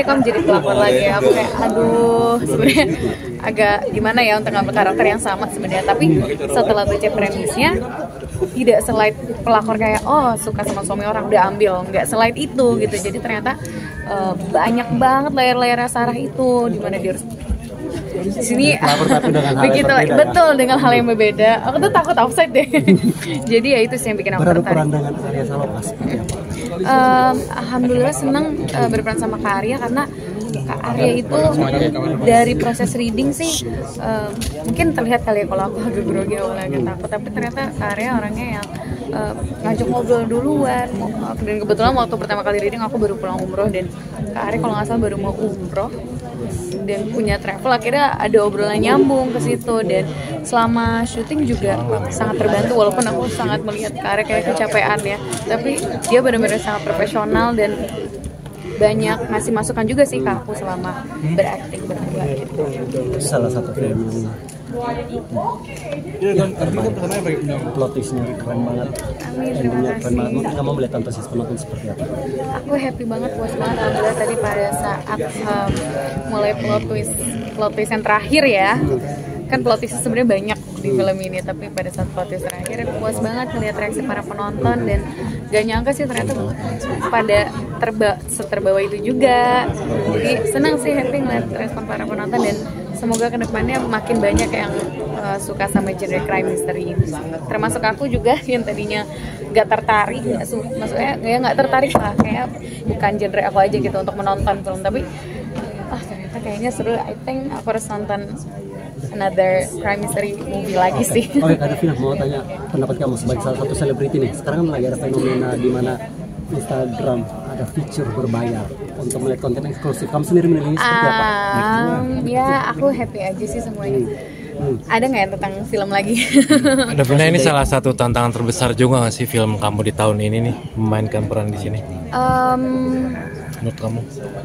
kok menjadi pelakor lagi. Aku kayak aduh, sebenarnya agak gimana ya untuk ngambil karakter yang sama sebenarnya. Tapi setelah baca premisnya, tidak selight pelakor kayak oh suka sama suami orang udah ambil, nggak selight itu gitu. Jadi ternyata banyak banget layar-layar Sarah itu, dimana dia harus di sini begitu betul dengan hal yang berbeda. Aku tuh takut offside deh. Jadi ya itu sih yang bikin aku tertarik. Berperan dengan Arya Saloka seperti apa? Alhamdulillah senang berperan sama Kak Arya karena Kak Arya itu dari proses reading sih mungkin terlihat kali ya kalau aku agak grogi awalnya agak takut, tapi ternyata Kak Arya orangnya yang ngajak ngobrol duluan. Dan kebetulan waktu pertama kali reading aku baru pulang umroh, dan Kak Arya kalau nggak salah baru mau umroh dan punya travel, akhirnya ada obrolan nyambung ke situ. Dan selama syuting juga sangat terbantu, walaupun aku sangat melihat Kak Arya kayak kecapean ya, tapi dia benar-benar sangat profesional dan banyak ngasih masukan juga sih ke aku selama berakting berdua gitu. Itu salah satu film yang plot twistnya keren banget. Amin, terima kasih. Mungkin kamu melihat antusias penonton seperti apa? Aku happy banget, puas banget alhamdulillah tadi pada saat mulai plot twist yang terakhir ya. Kan plot twist sebenarnya banyak di film ini, tapi pada saat plot twist terakhir puas banget melihat reaksi para penonton, dan gak nyangka sih ternyata pada terbawa itu juga. Jadi senang sih, happy ngeliat respon para penonton, dan semoga kedepannya makin banyak yang suka sama genre crime mystery ini. Termasuk aku juga yang tadinya gak tertarik, maksudnya ya gak tertarik lah, kayak bukan genre aku aja gitu untuk menonton film, tapi ternyata kayaknya seru. I think aku harus nonton another crime mystery movie lagi sih. Oke, Kak Devina, mau tanya pendapat kamu sebagai salah satu selebriti nih. Sekarang kan lagi ada fenomena di mana Instagram ada fitur berbayar untuk melihat konten eksklusif. Kamu sendiri menilainya seperti apa? Ya, aku happy aja sih semuanya. Ada nggak ya tentang film lagi? Devina, ini salah satu tantangan terbesar juga nggak sih film kamu di tahun ini nih, memainkan peran di sini? Menurut kamu?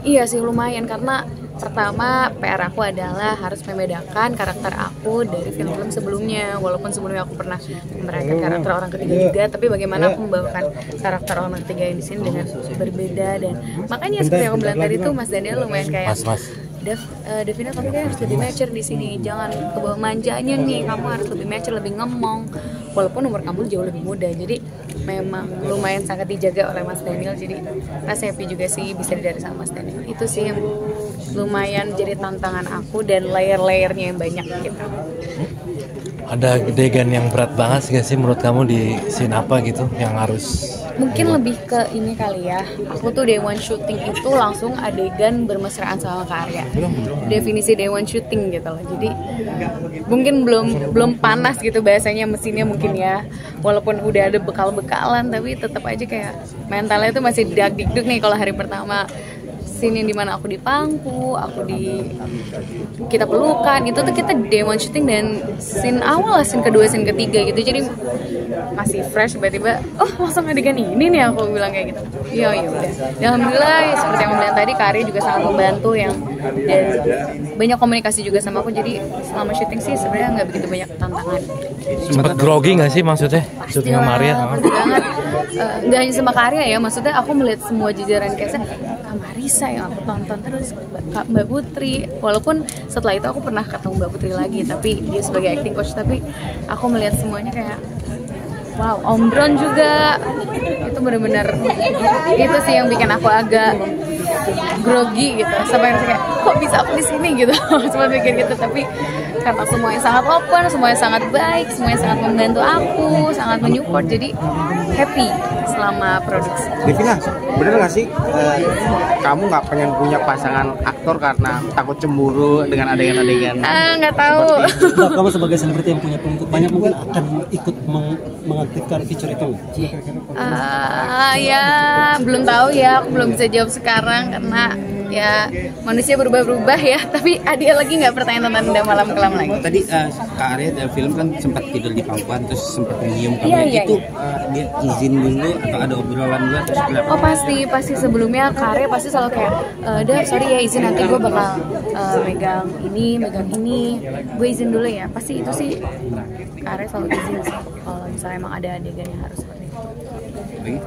Iya sih, lumayan, karena pertama PR aku adalah harus membedakan karakter aku dari film-film sebelumnya. Walaupun sebelumnya aku pernah memerankan karakter orang ketiga juga, tapi bagaimana aku membawakan karakter orang ketiga yang di sini dengan berbeda. Dan makanya seperti aku bilang tadi tuh Mas Daniel lumayan kayak Devina, kamu kayak harus lebih mature di sini, jangan kebawa manjanya nih, kamu harus lebih mature, lebih ngemong, walaupun umur kamu jauh lebih muda. Jadi memang lumayan sangat dijaga oleh Mas Daniel, jadi rasa happy juga sih bisa didari sama Mas Daniel. Itu sih yang lumayan jadi tantangan aku, dan layer-layernya yang banyak gitu. Ada adegan yang berat banget sih menurut kamu di scene apa gitu yang harus? Mungkin lebih ke ini kali ya, aku tuh day one shooting itu langsung adegan bermesraan sama Kak Arya. Definisi day one shooting gitu loh. Jadi mungkin belum panas gitu bahasanya, mesinnya mungkin ya. Walaupun udah ada bekal-bekalan, tapi tetap aja kayak mentalnya tuh masih dag-digdug nih kalau hari pertama. Scene yang dimana aku di pangku, kita pelukan, itu tuh kita day one shooting, dan scene awal lah, scene kedua, scene ketiga gitu. Jadi masih fresh, tiba-tiba langsung adegan ini nih, aku bilang kayak gitu. Iya udah. Dan alhamdulillah seperti yang bilang tadi, Kak Arya juga sangat membantu dan banyak komunikasi juga sama aku. Jadi selama syuting sih sebenarnya nggak begitu banyak tantangan. Sempat grogi nggak sih maksudnya? Syuting sama Arya? Pasti banget. Nggak hanya sama Kak Arya ya, maksudnya aku melihat semua jajaran cast-nya, Kak Marisa yang aku tonton terus, Mbak Putri. Walaupun setelah itu aku pernah ketemu Mbak Putri lagi, tapi dia sebagai acting coach, tapi aku melihat semuanya kayak wow, Om Bron juga. Itu benar-benar itu sih yang bikin aku agak grogi gitu, sampai kayak kok bisa aku di sini gitu. Cuma mikir gitu, tapi karena semuanya sangat open, semuanya sangat baik, semuanya sangat membantu aku, sangat menyupport, jadi happy selama produksi. Devina, bener nggak sih kamu nggak pengen punya pasangan aktor karena takut cemburu dengan adegan-adegan? Nggak tahu. Kamu sebagai selebriti yang punya pengikut banyak, mungkin akan ikut mengaktifkan fitur itu? Ya belum tahu ya, aku belum bisa jawab sekarang karena ya manusia berubah-ubah ya. Tapi dia lagi nggak pertanyaan tentang Indah Malam Kelam lagi. Tadi Kak Arya dalam film kan sempat tidur di pangkuan, terus sempat menyium kamu. Itu dia izin dulu atau ada obrolan dulu atau seperti apa? Oh pasti sebelumnya Kak Arya pasti selalu kayak sorry ya, izin nanti gue bakal megang ini, gue izin dulu ya. Pasti itu sih Kak Arya selalu izin sih kalau misalnya emang ada adegan yang harus seperti itu.